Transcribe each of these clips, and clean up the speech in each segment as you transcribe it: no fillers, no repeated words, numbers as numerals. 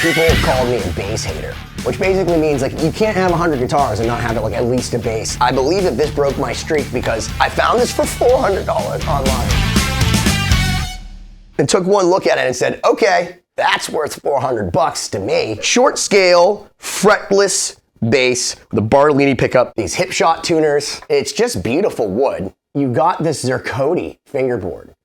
People have called me a bass hater, which basically means like you can't have 100 guitars and not have it like at least a bass. I believe that this broke my streak because I found this for $400 online. And took one look at it and said, okay, that's worth $400 to me. Short scale, fretless bass with a Bartolini pickup, these hip shot tuners. It's just beautiful wood. You got this zirconia fingerboard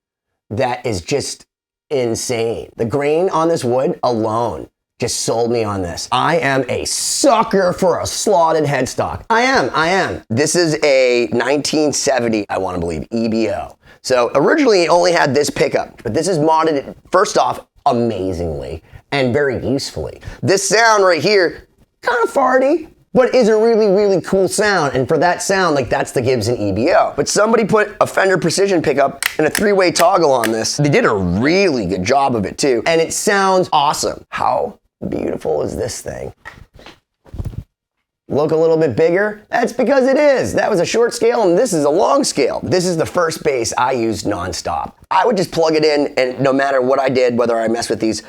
that is just insane. The grain on this wood alone just sold me on this. I am a sucker for a slotted headstock. I am. This is a 1970, I want to believe, EBO. So originally it only had this pickup, but this is modded, first off, amazingly and very usefully. This sound right here, kind of farty, but is a really, really cool sound. And for that sound, like that's the Gibson EBO. But somebody put a Fender Precision pickup and a 3-way toggle on this. They did a really good job of it too. And it sounds awesome. How beautiful is this thing? Look a little bit bigger? That's because it is. That was a short scale and this is a long scale. This is the first bass I used nonstop. I would just plug it in and no matter what I did, whether I messed with these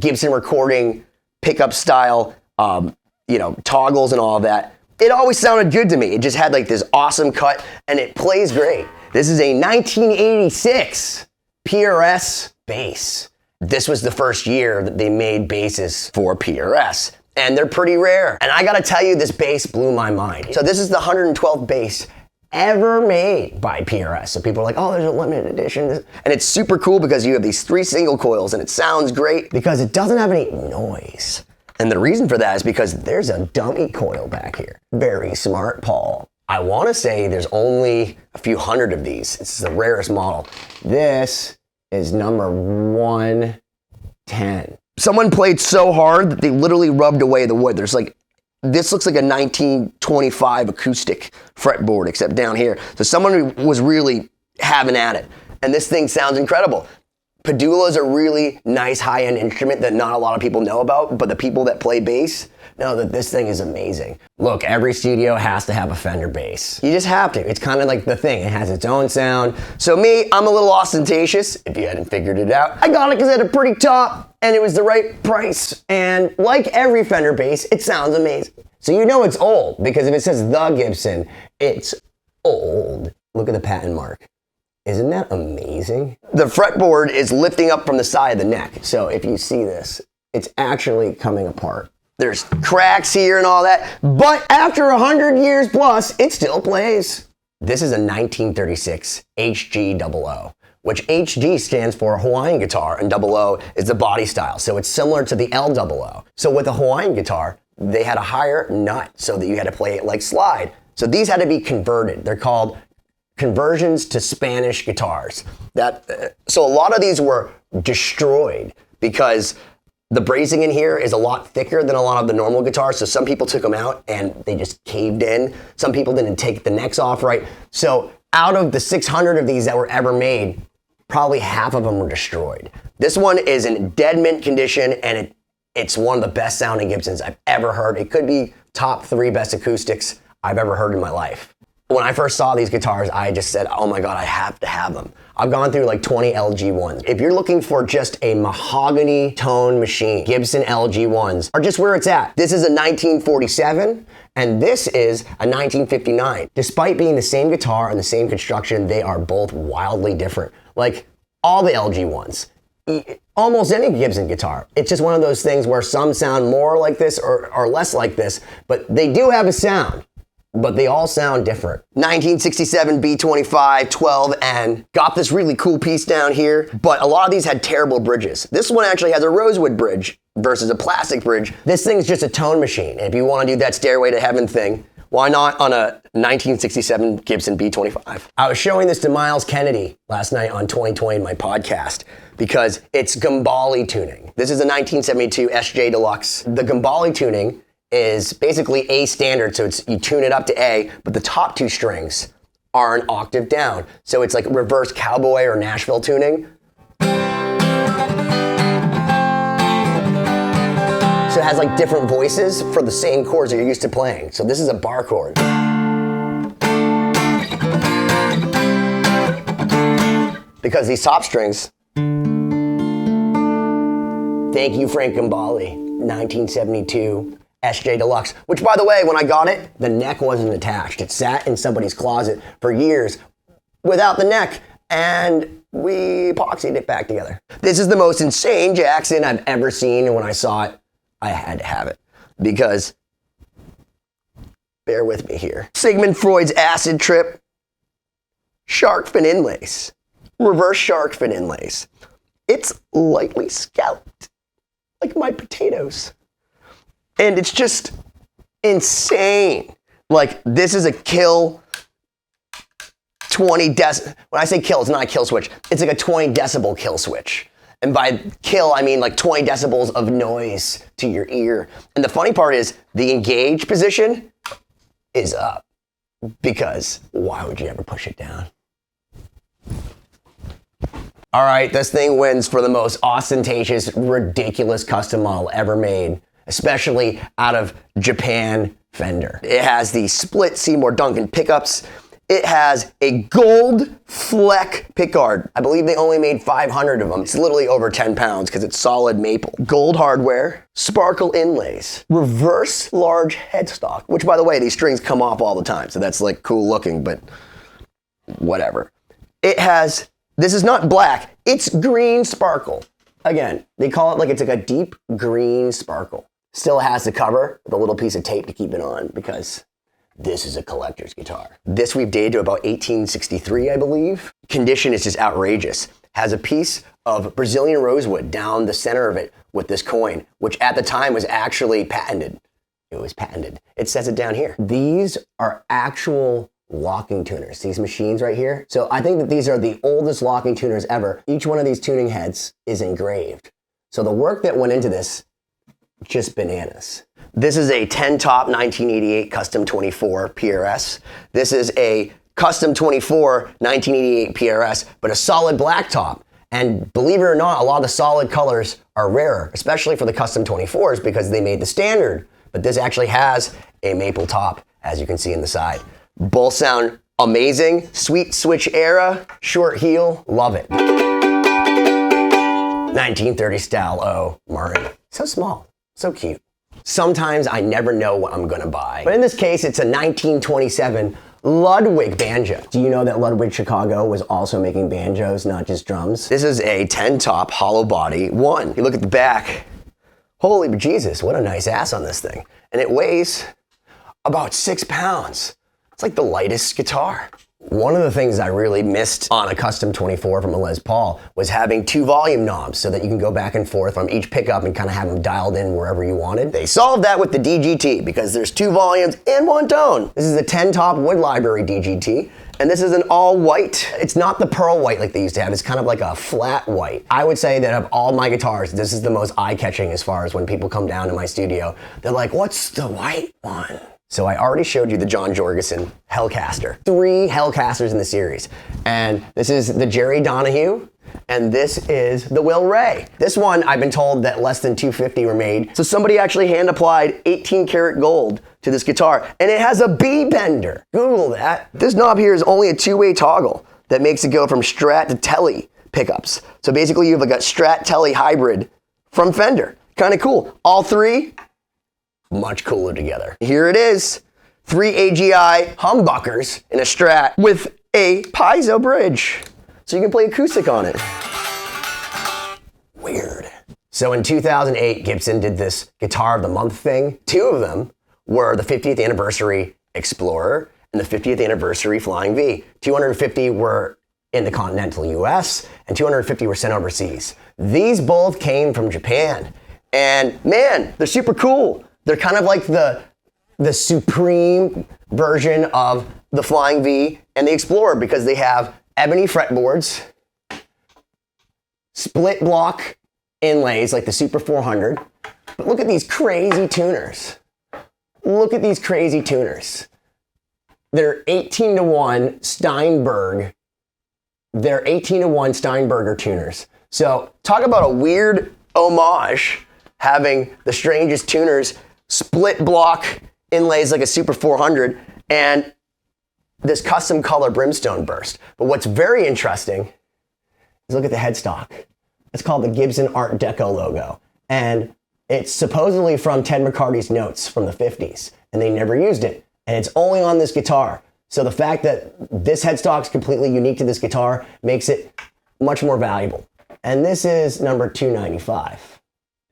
Gibson recording pickup style, toggles and all of that, it always sounded good to me. It just had like this awesome cut and it plays great. This is a 1986 PRS bass. This was the first year that they made basses for PRS. And they're pretty rare. And I gotta tell you, this bass blew my mind. So this is the 112th bass ever made by PRS. So people are like, oh, there's a limited edition. And it's super cool because you have these 3 single coils and it sounds great because it doesn't have any noise. And the reason for that is because there's a dummy coil back here. Very smart, Paul. I wanna say there's only a few hundred of these. This is the rarest model. This is number 110. Someone played so hard that they literally rubbed away the wood. This looks like a 1925 acoustic fretboard, except down here. So someone was really having at it. And this thing sounds incredible. Padula is a really nice high-end instrument that not a lot of people know about, but the people that play bass know that this thing is amazing. Look, every studio has to have a Fender bass. You just have to. It's kind of like the thing. It has its own sound. So me, I'm a little ostentatious, if you hadn't figured it out. I got it because it had a pretty top, and it was the right price. And like every Fender bass, it sounds amazing. So you know it's old, because if it says the Gibson, it's old. Look at the patent mark. Isn't that amazing? The fretboard is lifting up from the side of the neck. So if you see this, it's actually coming apart. There's cracks here and all that, but after 100 years plus, it still plays. This is a 1936 HG00, which HG stands for Hawaiian guitar and 00 is the body style. So it's similar to the L00. So with a Hawaiian guitar, they had a higher nut so that you had to play it like slide. So these had to be converted. They're called conversions to Spanish guitars. So a lot of these were destroyed because the brazing in here is a lot thicker than a lot of the normal guitars, so some people took them out and they just caved in. Some people didn't take the necks off right. So out of the 600 of these that were ever made, probably half of them were destroyed. This one is in dead mint condition and it's one of the best sounding Gibsons I've ever heard. It could be top 3 best acoustics I've ever heard in my life. When I first saw these guitars, I just said, oh my God, I have to have them. I've gone through like 20 LG1s. If you're looking for just a mahogany tone machine, Gibson LG1s are just where it's at. This is a 1947, and this is a 1959. Despite being the same guitar and the same construction, they are both wildly different. Like all the LG1s, almost any Gibson guitar. It's just one of those things where some sound more like this or less like this, but they do have a sound. But they all sound different. 1967 B25 12N. Got this really cool piece down here, but a lot of these had terrible bridges. This one actually has a rosewood bridge versus a plastic bridge. This thing's just a tone machine. And if you want to do that Stairway to Heaven thing, why not on a 1967 Gibson B25? I was showing this to Miles Kennedy last night on 2020 in my podcast because it's Gambale tuning. This is a 1972 SJ Deluxe. The Gambale tuning is basically A standard, so you tune it up to A, but the top 2 strings are an octave down. So it's like reverse cowboy or Nashville tuning. So it has like different voices for the same chords that you're used to playing. So this is a bar chord. Because these top strings, thank you, Frank Gambale. 1972 SJ Deluxe, which by the way, when I got it, the neck wasn't attached. It sat in somebody's closet for years without the neck, and we epoxied it back together. This is the most insane Jackson I've ever seen, and when I saw it, I had to have it, because, bear with me here. Sigmund Freud's acid trip, shark fin inlays, reverse shark fin inlays. It's lightly scalloped, like my potatoes. And it's just insane. Like, this is a kill 20 when I say kill, it's not a kill switch. It's like a 20 decibel kill switch. And by kill, I mean like 20 decibels of noise to your ear. And the funny part is the engage position is up, because why would you ever push it down? All right, this thing wins for the most ostentatious, ridiculous custom model ever made, especially out of Japan Fender. It has the split Seymour Duncan pickups. It has a gold Fleck pickguard. I believe they only made 500 of them. It's literally over 10 pounds because it's solid maple. Gold hardware, sparkle inlays, reverse large headstock, which by the way, these strings come off all the time, so that's like cool looking, but whatever. It has, this is not black, it's green sparkle. Again, they call it like it's like a deep green sparkle. Still has the cover, the little piece of tape to keep it on, because this is a collector's guitar. This we've dated to about 1863, I believe. Condition is just outrageous. Has a piece of Brazilian rosewood down the center of it with this coin, which at the time was actually patented. It was patented. It says it down here. These are actual locking tuners, these machines right here. So I think that these are the oldest locking tuners ever. Each one of these tuning heads is engraved. So the work that went into this, just bananas. This is a 10 top 1988 custom 24 PRS. This is a custom 24 1988 PRS, but a solid black top. And believe it or not, a lot of the solid colors are rarer, especially for the custom 24s, because they made the standard. But this actually has a maple top, as you can see in the side. Both sound amazing. Sweet switch era, short heel, love it. 1930 style O Martin. So small, so cute. Sometimes I never know what I'm gonna buy. But in this case, it's a 1927 Ludwig banjo. Do you know that Ludwig Chicago was also making banjos, not just drums? This is a 10 top hollow body one. You look at the back, holy Jesus, what a nice ass on this thing. And it weighs about 6 pounds. It's like the lightest guitar. One of the things I really missed on a custom 24 from a Les Paul was having 2 volume knobs so that you can go back and forth from each pickup and kind of have them dialed in wherever you wanted. They solved that with the DGT because there's 2 volumes and 1 tone. This is a 10 top wood library DGT, and this is an all white. It's not the pearl white like they used to have. It's kind of like a flat white. I would say that of all my guitars, this is the most eye-catching as far as when people come down to my studio. They're like, what's the white one? So I already showed you the John Jorgensen Hellcaster. 3 Hellcasters in the series. And this is the Jerry Donahue, and this is the Will Ray. This one, I've been told that less than 250 were made. So somebody actually hand applied 18 karat gold to this guitar, and it has a B bender. Google that. This knob here is only a 2-way toggle that makes it go from Strat to Tele pickups. So basically you've like a Strat Tele hybrid from Fender. Kind of cool. All 3, much cooler together. Here it is, 3 AGI humbuckers in a Strat with a piezo bridge. So you can play acoustic on it. Weird. So in 2008, Gibson did this Guitar of the Month thing. 2 of them were the 50th anniversary Explorer and the 50th anniversary Flying V. 250 were in the continental US and 250 were sent overseas. These both came from Japan. And man, they're super cool. They're kind of like the supreme version of the Flying V and the Explorer because they have ebony fretboards, split block inlays like the Super 400. But look at these crazy tuners. Look at these crazy tuners. They're 18-to-1 Steinberg. They're 18-to-1 Steinberger tuners. So talk about a weird homage, having the strangest tuners, split block inlays like a Super 400, and this custom color brimstone burst. But what's very interesting is look at the headstock. It's called the Gibson Art Deco logo. And It's supposedly from Ted McCarty's notes from the 50s, and they never used it. And it's only on this guitar. So the fact that this headstock is completely unique to this guitar makes it much more valuable. And this is number 295.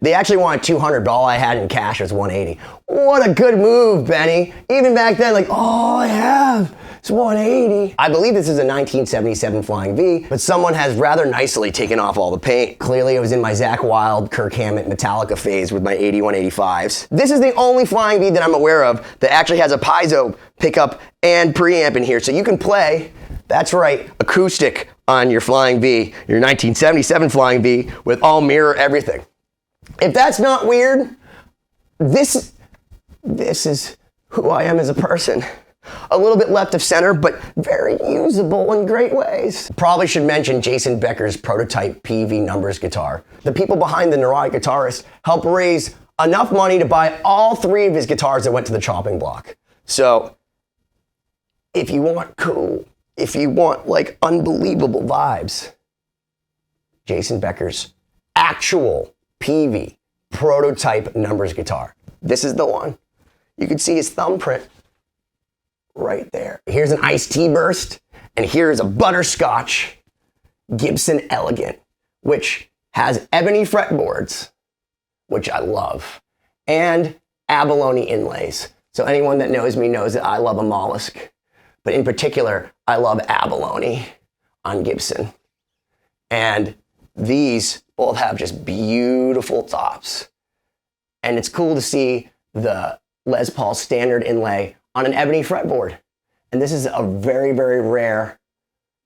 They actually wanted 200, but all I had in cash was 180. What a good move, Benny. Even back then, like, all I have is 180. I believe this is a 1977 Flying V, but someone has rather nicely taken off all the paint. Clearly, it was in my Zakk Wylde, Kirk Hammett Metallica phase with my 8185s. This is the only Flying V that I'm aware of that actually has a piezo pickup and preamp in here, so you can play, that's right, acoustic on your Flying V, your 1977 Flying V with all mirror everything. If that's not weird, this is who I am as a person. A little bit left of center, but very usable in great ways. Probably should mention Jason Becker's prototype PV numbers guitar. The people behind the Neurotic Guitarist helped raise enough money to buy all 3 of his guitars that went to the chopping block. So, if you want cool, if you want like unbelievable vibes, Jason Becker's actual PV prototype numbers guitar. This is the one. You can see his thumbprint right there. Here's an iced tea burst, and here's a butterscotch Gibson Elegant, which has ebony fretboards, which I love, and abalone inlays. So anyone that knows me knows that I love a mollusk, but in particular, I love abalone on Gibson. And these both have just beautiful tops. And it's cool to see the Les Paul standard inlay on an ebony fretboard. And this is a very, very rare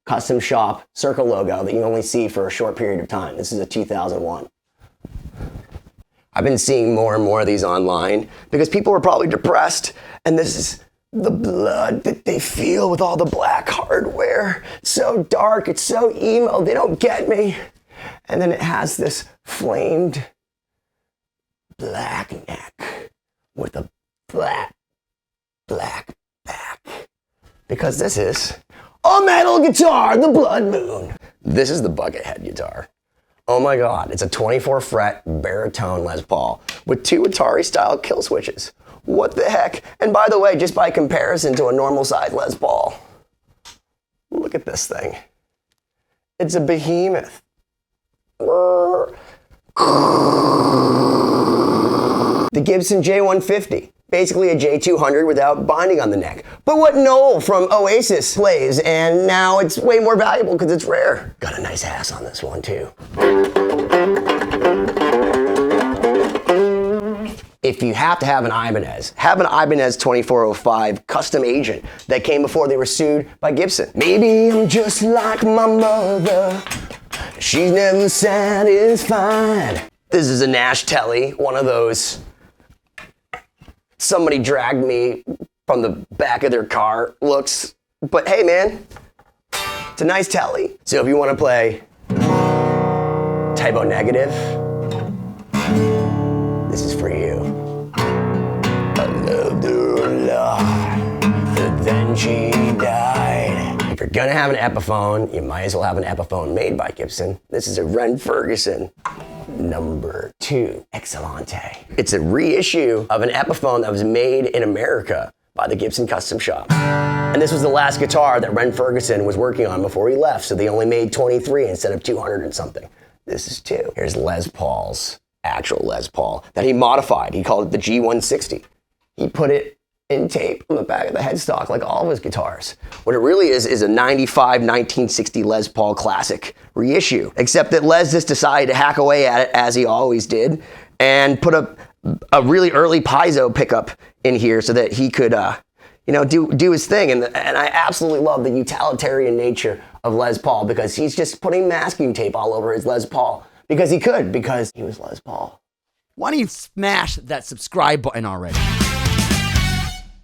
custom shop circle logo that you only see for a short period of time. This is a 2001. I've been seeing more and more of these online because people are probably depressed, and this is the blood that they feel with all the black hardware. It's so dark, it's so emo, they don't get me. And then it has this flamed black neck with a black back. Because this is a metal guitar, the Blood Moon. This is the Buckethead guitar. Oh my God, it's a 24 fret baritone Les Paul with 2 Atari style kill switches. What the heck? And by the way, just by comparison to a normal size Les Paul, look at this thing. It's a behemoth. The Gibson J150, basically a J200 without binding on the neck. But what Noel from Oasis plays, and now it's way more valuable because it's rare. Got a nice ass on this one too. If you have to have an Ibanez 2405 custom agent that came before they were sued by Gibson. Maybe I'm just like my mother. She's never satisfied. This is a Nash Telly, one of those somebody dragged me from the back of their car looks. But hey man, it's a nice Telly. So if you want to play typo negative, this is for you. I loved her a lot, but then she died. If you're gonna have an Epiphone, you might as well have an Epiphone made by Gibson. This is a Ren Ferguson number 2 Excellente. It's a reissue of an Epiphone that was made in America by the Gibson Custom Shop. And this was the last guitar that Ren Ferguson was working on before he left, so they only made 23 instead of 200 and something. This is 2. Here's Les Paul's actual Les Paul that he modified. He called it the G160. He put it in tape on the back of the headstock like all of his guitars. What it really is a 95 1960 Les Paul classic reissue, except that Les just decided to hack away at it as he always did and put a really early piezo pickup in here so that he could do his thing. And I absolutely love the utilitarian nature of Les Paul because he's just putting masking tape all over his Les Paul because he was Les Paul. Why don't you smash that subscribe button already?